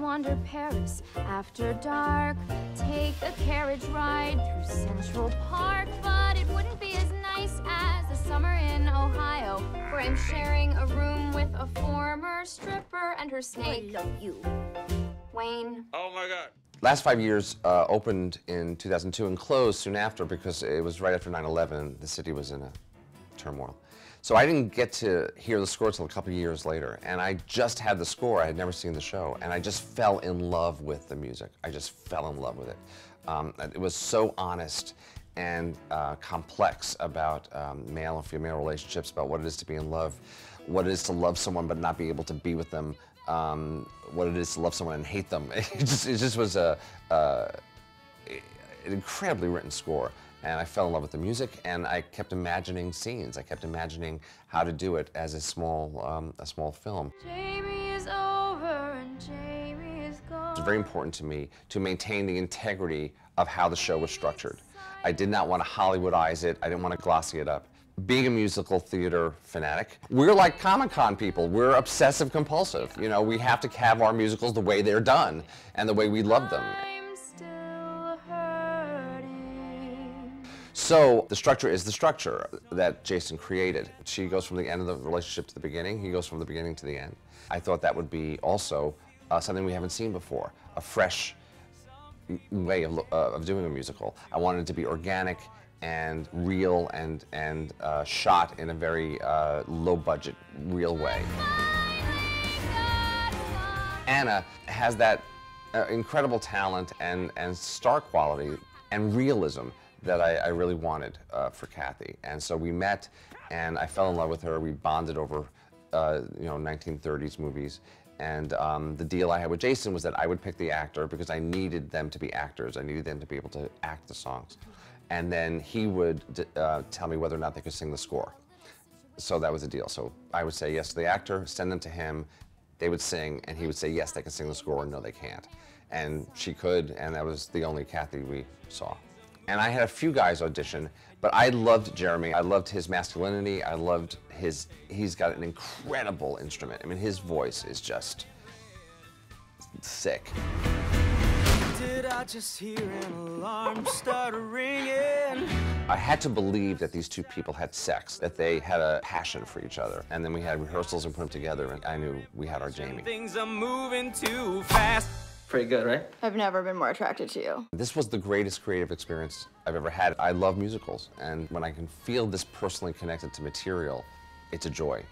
wander Paris after dark. Take a carriage ride through Central Park. But it wouldn't be as nice as a summer in Ohio, where I'm sharing a room with a former stripper and her snake. I love you. Wayne. Oh my God. Last 5 years opened in 2002 and closed soon after because it was right after 9/11 and the city was in a turmoil. So I didn't get to hear the score until a couple of years later, and I just had the score. I had never seen the show, and I just fell in love with the music. I just fell in love with it. It was so honest and complex about male and female relationships, about what it is to be in love, what it is to love someone but not be able to be with them, what it is to love someone and hate them. It just was an incredibly written score. And I fell in love with the music, and I kept imagining scenes. I kept imagining how to do it as a small film. Jamie is over and Jamie is gone. It was very important to me to maintain the integrity of how the show was structured. I did not want to Hollywoodize it. I didn't want to glossy it up. Being a musical theater fanatic, we're like Comic-Con people. We're obsessive compulsive. You know, we have to have our musicals the way they're done and the way we love them. So the structure is the structure that Jason created. She goes from the end of the relationship to the beginning. He goes from the beginning to the end. I thought that would be also something we haven't seen before, a fresh way of doing a musical. I wanted it to be organic and real and shot in a very low-budget, real way. Anna has that incredible talent and star quality and realism that I really wanted for Kathy. And so we met, and I fell in love with her. We bonded over, 1930s movies. And the deal I had with Jason was that I would pick the actor because I needed them to be actors. I needed them to be able to act the songs. And then he would tell me whether or not they could sing the score. So that was the deal. So I would say yes to the actor, send them to him, they would sing, and he would say yes, they can sing the score, or no, they can't. And she could, and that was the only Kathy we saw. And I had a few guys audition, but I loved Jeremy. I loved his masculinity. I loved he's got an incredible instrument. I mean, his voice is just sick. Did I just hear an alarm start ringing? I had to believe that these two people had sex, that they had a passion for each other. And then we had rehearsals and put them together, and I knew we had our Jamie. Things are moving too fast. Pretty good, right? I've never been more attracted to you. This was the greatest creative experience I've ever had. I love musicals, and when I can feel this personally connected to material, it's a joy.